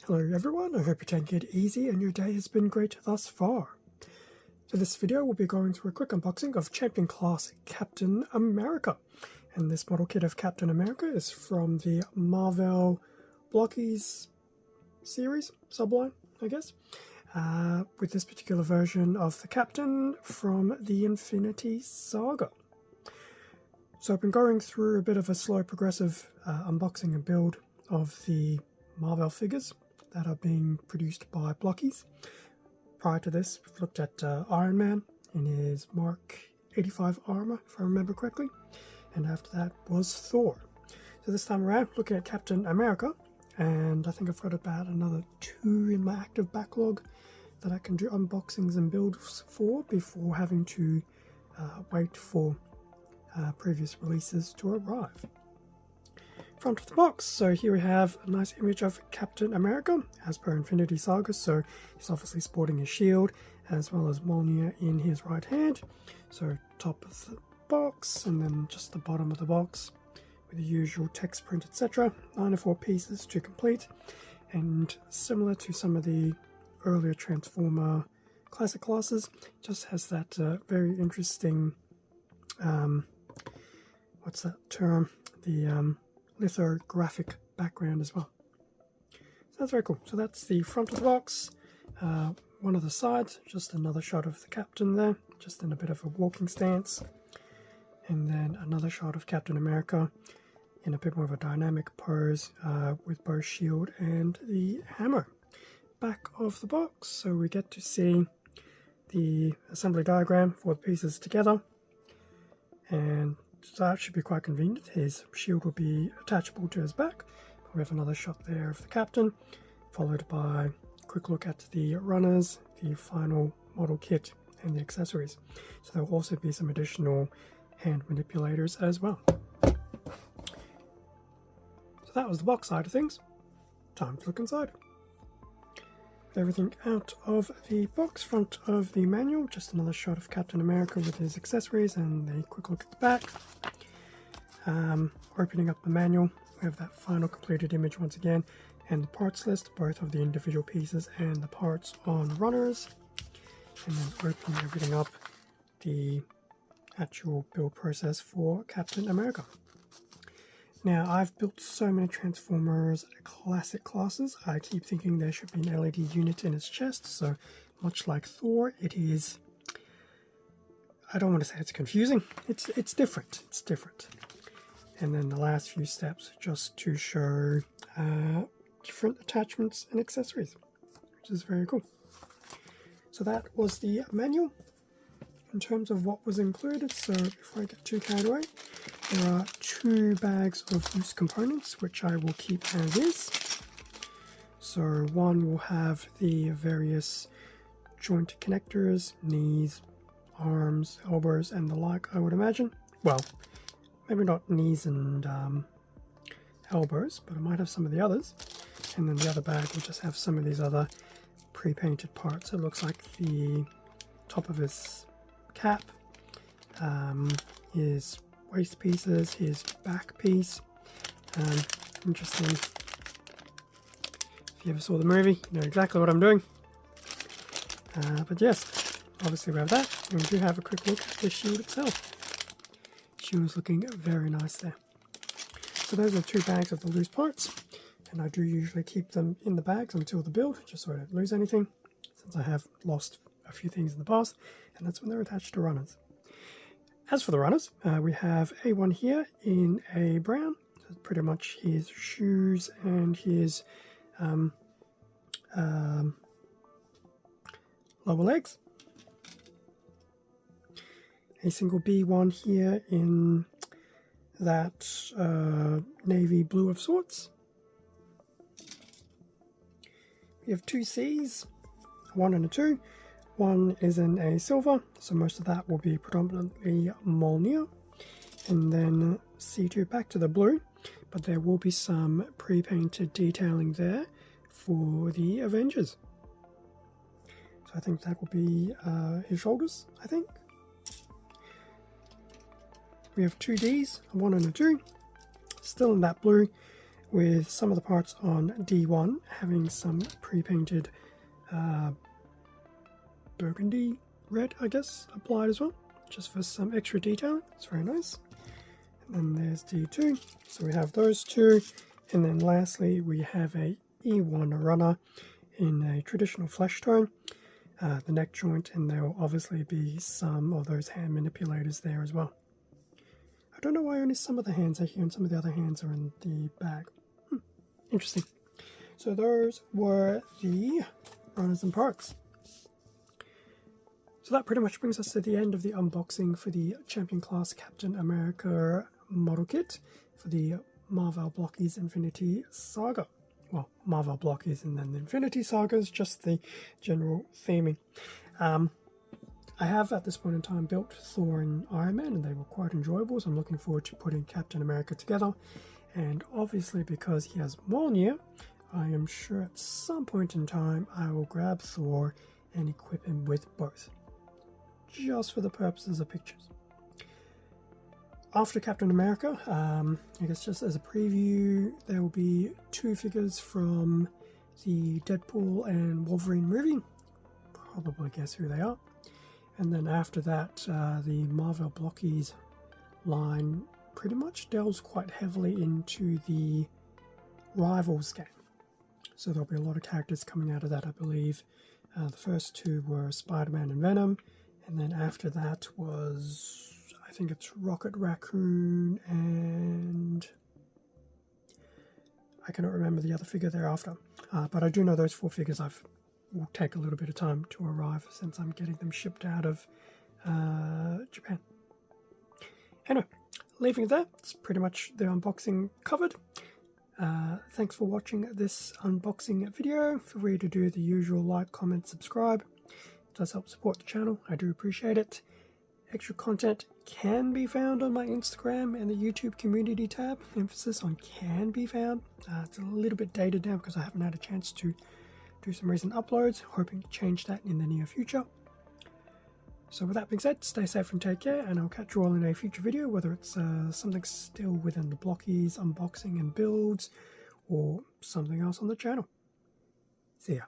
Hello everyone, I hope you're taking it easy and your day has been great thus far. So this video will be going through a quick unboxing of Champion Class Captain America. And this model kit of Captain America is from the Marvel Blokees series, subline I guess, with this particular version of the Captain from the Infinity Saga. So I've been going through a bit of a slow progressive unboxing and build of the Marvel figures that are being produced by Blokees. Prior to this, we've looked at Iron Man in his Mark 85 armor, if I remember correctly, and after that was Thor. So this time around, looking at Captain America, and I think I've got about another 2 in my active backlog that I can do unboxings and builds for before having to wait for previous releases to arrive. Front of the box, so here we have a nice image of Captain America as per Infinity Saga. So he's obviously sporting a shield as well as Mjolnir in his right hand. So top of the box and then just the bottom of the box with the usual text print, etc. 94 pieces to complete, and similar to some of the earlier Transformer classic classes, just has that very interesting what's that term, the lithographic background as well. So that's very cool. So that's the front of the box. One of the sides, just another shot of the Captain there, just in a bit of a walking stance, and then another shot of Captain America in a bit more of a dynamic pose with both shield and the hammer. Back of the box, so we get to see the assembly diagram for the pieces together, and so that should be quite convenient. His shield will be attachable to his back. We have another shot there of the Captain, followed by a quick look at the runners, the final model kit, and the accessories. So there will also be some additional hand manipulators as well. So that was the box side of things. Time to look inside. With everything out of the box, front of the manual, just another shot of Captain America with his accessories and a quick look at the back. Opening up the manual, we have that final completed image once again, and the parts list, both of the individual pieces and the parts on runners. And then opening everything up, the actual build process for Captain America. Now, I've built so many Transformers classic classes, I keep thinking there should be an LED unit in his chest, so much like Thor, it is, I don't want to say it's confusing, it's different, it's different. And then the last few steps just to show different attachments and accessories, which is very cool. So that was the manual in terms of what was included. So before I get too carried away, there are 2 bags of loose components, which I will keep as is. So one will have the various joint connectors, knees, arms, elbows, and the like, I would imagine. Well, maybe not knees and elbows, but I might have some of the others. And then the other bag will just have some of these other pre-painted parts. It looks like the top of his cap, his waist pieces, his back piece. Interesting. If you ever saw the movie, you know exactly what I'm doing. But yes, obviously we have that. And we do have a quick look at the shield itself. Shield's looking very nice there. So those are 2 bags of the loose parts, and I do usually keep them in the bags until the build, just so I don't lose anything, since I have lost a few things in the past, and that's when they're attached to runners. As for the runners, we have A1 here in a brown, so pretty much his shoes and his lower legs. A single B1 here in that navy blue of sorts. We have 2 Cs, a 1 and a 2. One is in a silver, so most of that will be predominantly Mjolnir. And then C2 back to the blue, but there will be some pre-painted detailing there for the Avengers. So I think that will be his shoulders, I think. We have 2 Ds, a 1 and a 2, still in that blue, with some of the parts on D1 having some pre-painted burgundy red, I guess, applied as well, just for some extra detailing. It's very nice. And then there's D2, so we have those two, and then lastly we have a E1 runner in a traditional flesh tone, the neck joint, and there will obviously be some of those hand manipulators there as well. I don't know why only some of the hands are here and some of the other hands are in the bag. Interesting. So those were the runners and parts. So that pretty much brings us to the end of the unboxing for the Champion Class Captain America model kit for the Marvel Blokees Infinity Saga. Well, Marvel Blokees and then the Infinity Saga is just the general theming. I have at this point in time built Thor and Iron Man, and they were quite enjoyable, so I'm looking forward to putting Captain America together. And obviously because he has Mjolnir, I am sure at some point in time I will grab Thor and equip him with both, just for the purposes of pictures. After Captain America, I guess just as a preview, there will be 2 figures from the Deadpool and Wolverine movie. Probably guess who they are. And then after that, the Marvel Blokees line pretty much delves quite heavily into the Rivals game. So there'll be a lot of characters coming out of that, I believe. The first 2 were Spider-Man and Venom, and then after that was, I think it's Rocket Raccoon, and I cannot remember the other figure thereafter. But I do know those 4 figures will take a little bit of time to arrive since I'm getting them shipped out of Japan. Anyway, leaving it there, it's pretty much the unboxing covered. Thanks for watching this unboxing video. Feel free to do the usual like, comment, subscribe. It does help support the channel. I do appreciate it. Extra content can be found on my Instagram and the YouTube community tab. Emphasis on can be found. It's a little bit dated now because I haven't had a chance to do some recent uploads. Hoping to change that in the near future. So with that being said, stay safe and take care, and I'll catch you all in a future video, whether it's something still within the Blokees unboxing and builds, or something else on the channel. See ya.